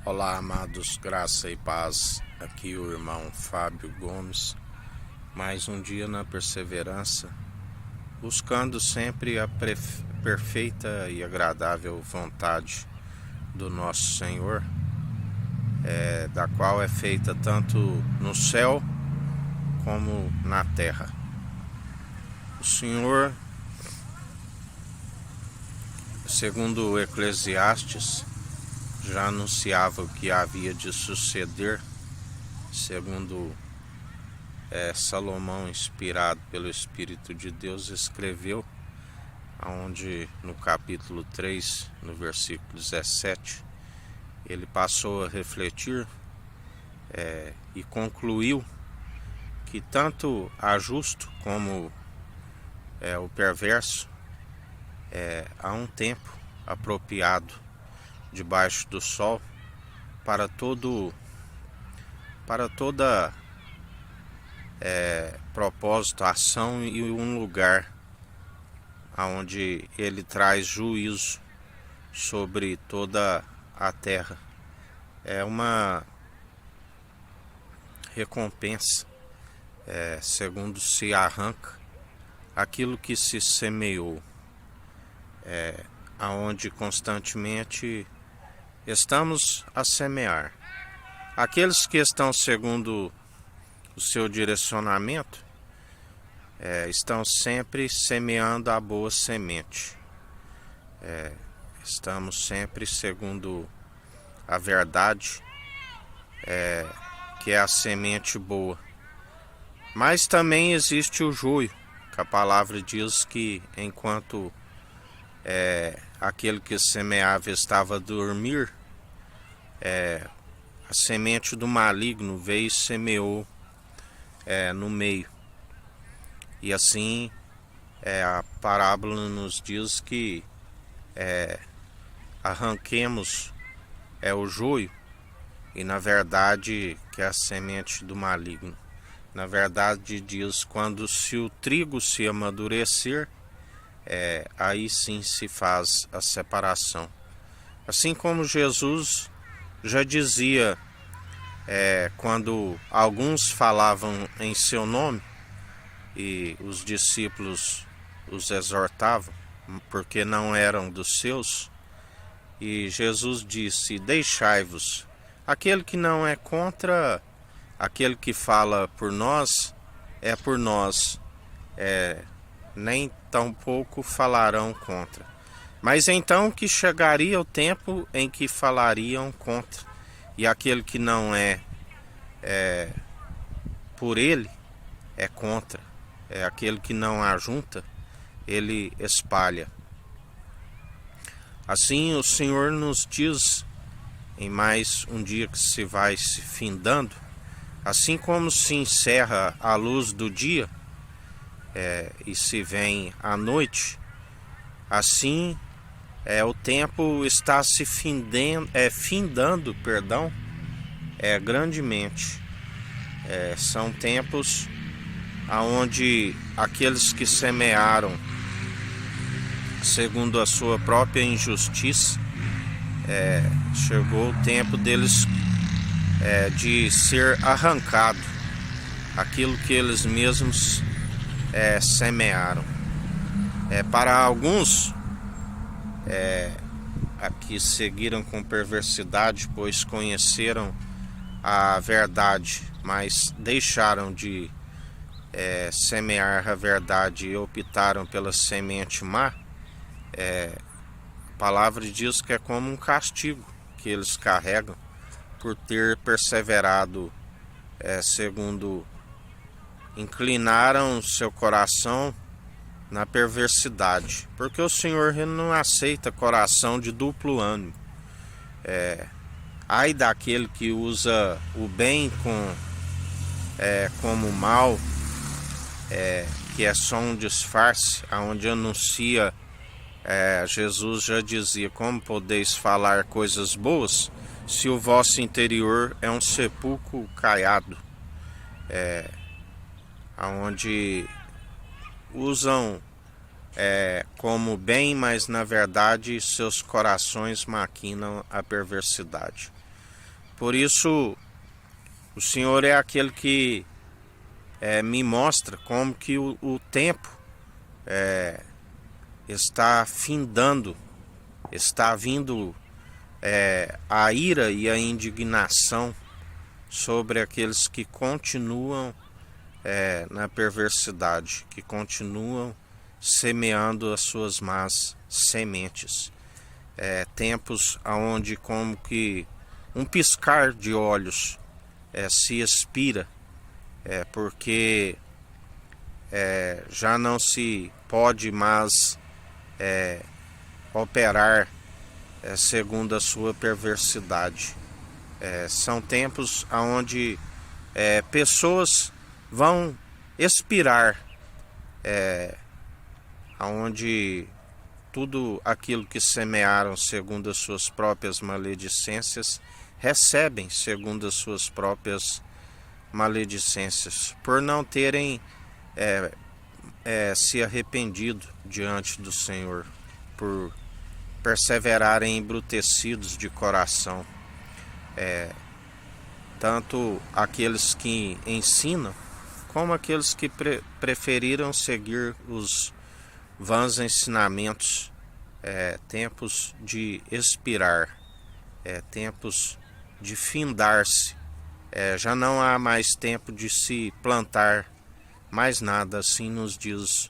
Olá, amados, graça e paz. Aqui o irmão Fábio Gomes. Mais um dia na perseverança, buscando sempre a perfeita e agradável vontade do nosso Senhor, da qual é feita tanto no céu como na terra. O Senhor, segundo o Eclesiastes, já anunciava o que havia de suceder, segundo Salomão, inspirado pelo Espírito de Deus, escreveu, onde no capítulo 3, no versículo 17, ele passou a refletir e concluiu que tanto a justo como o perverso há um tempo apropriado debaixo do sol para toda propósito, ação e um lugar onde ele traz juízo sobre toda a terra. É uma recompensa, segundo se arranca aquilo que se semeou, aonde constantemente estamos a semear. Aqueles que estão segundo o seu direcionamento estão sempre semeando a boa semente. Estamos sempre segundo a verdade, que é a semente boa. Mas também existe o joio, que a palavra diz que enquanto aquele que semeava estava a dormir, a semente do maligno veio e semeou no meio. E assim a parábola nos diz que arranquemos o joio, e na verdade que é a semente do maligno. Na verdade diz, quando se o trigo se amadurecer, aí sim se faz a separação. Assim como Jesus já dizia, quando alguns falavam em seu nome e os discípulos os exortavam, porque não eram dos seus, e Jesus disse: deixai-vos. Aquele que não é contra, aquele que fala por nós, é por nós, nem tampouco falarão contra. Mas então que chegaria o tempo em que falariam contra, e aquele que não é por ele é contra. Aquele que não ajunta, ele espalha. Assim o Senhor nos diz, em mais um dia que se vai se findando, assim como se encerra a luz do dia e se vem a noite, assim o tempo está se findando, grandemente. São tempos onde aqueles que semearam segundo a sua própria injustiça, chegou o tempo deles de ser arrancado aquilo que eles mesmos semearam. Para alguns que seguiram com perversidade, pois conheceram a verdade, mas deixaram de semear a verdade e optaram pela semente má, a palavra diz que é como um castigo que eles carregam por ter perseverado, segundo inclinaram seu coração na perversidade, porque o Senhor não aceita coração de duplo ânimo. Ai daquele que usa o bem como o mal, que é só um disfarce, onde anuncia, Jesus já dizia: como podeis falar coisas boas se o vosso interior é um sepulcro caiado, onde usam como bem, mas na verdade seus corações maquinam a perversidade. Por isso, o Senhor é aquele que me mostra como que o tempo está findando, está vindo a ira e a indignação sobre aqueles que continuam na perversidade, que continuam semeando as suas más sementes. Tempos onde como que um piscar de olhos se expira, porque já não se pode mais operar segundo a sua perversidade. São tempos onde pessoas vão expirar, onde tudo aquilo que semearam segundo as suas próprias maledicências recebem segundo as suas próprias maledicências, por não terem se arrependido diante do Senhor, por perseverarem embrutecidos de coração. Tanto aqueles que ensinam, como aqueles que preferiram seguir os vãs ensinamentos. Tempos de expirar, tempos de findar-se. Já não há mais tempo de se plantar mais nada, assim nos diz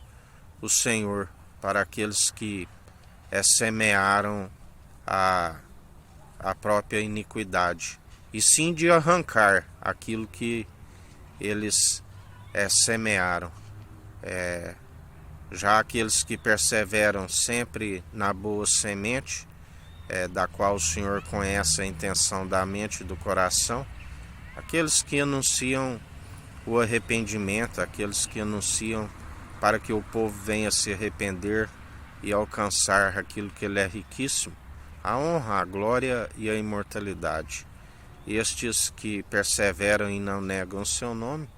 o Senhor, para aqueles que semearam a própria iniquidade, e sim de arrancar aquilo que eles semearam. Já aqueles que perseveram sempre na boa semente, da qual o Senhor conhece a intenção da mente e do coração, aqueles que anunciam o arrependimento, aqueles que anunciam para que o povo venha se arrepender e alcançar aquilo que ele é riquíssimo, a honra, a glória e a imortalidade. Estes que perseveram e não negam o seu nome,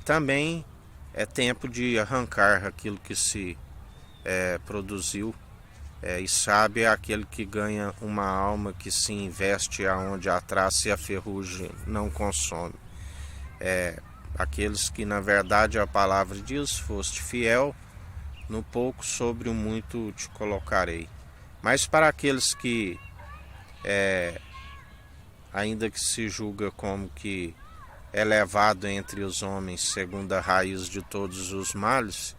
também tempo de arrancar aquilo que se produziu, e sabe aquele que ganha uma alma que se investe aonde a traça e a ferrugem não consome. Aqueles que na verdade a palavra diz: foste fiel no pouco, sobre o muito te colocarei. Mas para aqueles que ainda que se julga como que elevado entre os homens segundo a raiz de todos os males,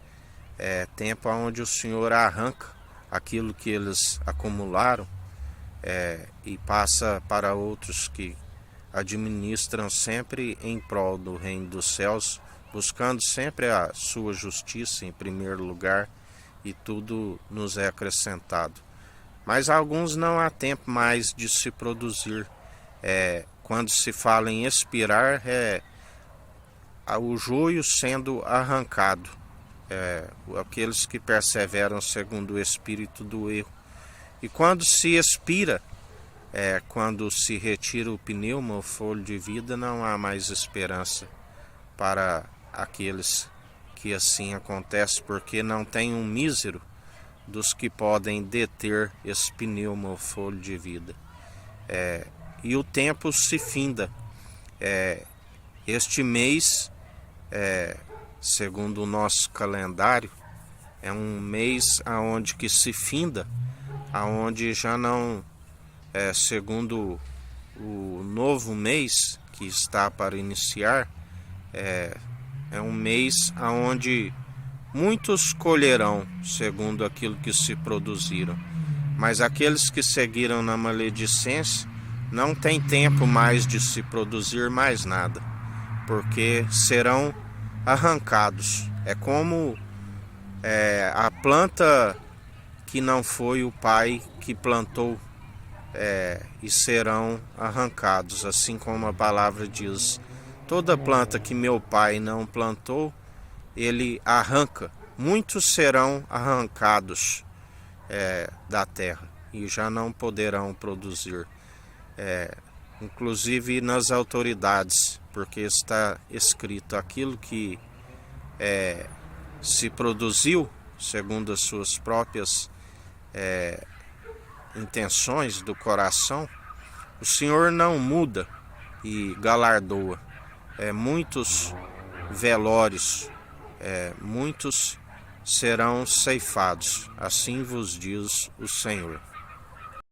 tempo onde o Senhor arranca aquilo que eles acumularam e passa para outros que administram sempre em prol do reino dos céus, buscando sempre a sua justiça em primeiro lugar, e tudo nos é acrescentado. Mas alguns não há tempo mais de se produzir. Quando se fala em expirar, o joio sendo arrancado, aqueles que perseveram segundo o espírito do erro. E quando se expira, quando se retira o pneuma, o fôlego de vida, não há mais esperança para aqueles que assim acontece, porque não tem um mísero dos que podem deter esse pneuma, o fôlego de vida. E o tempo se finda. Este mês, segundo o nosso calendário, é um mês aonde que se finda, aonde já não, segundo o novo mês que está para iniciar, é um mês aonde muitos colherão segundo aquilo que se produziram, mas aqueles que seguiram na maledicência não tem tempo mais de se produzir mais nada, porque serão arrancados. É como a planta que não foi o pai que plantou, e serão arrancados, assim como a palavra diz: toda planta que meu pai não plantou, ele arranca. Muitos serão arrancados da terra e já não poderão produzir, inclusive nas autoridades, porque está escrito: aquilo que se produziu segundo as suas próprias intenções do coração, o Senhor não muda, e galardoa. Muitos velórios, muitos serão ceifados, assim vos diz o Senhor.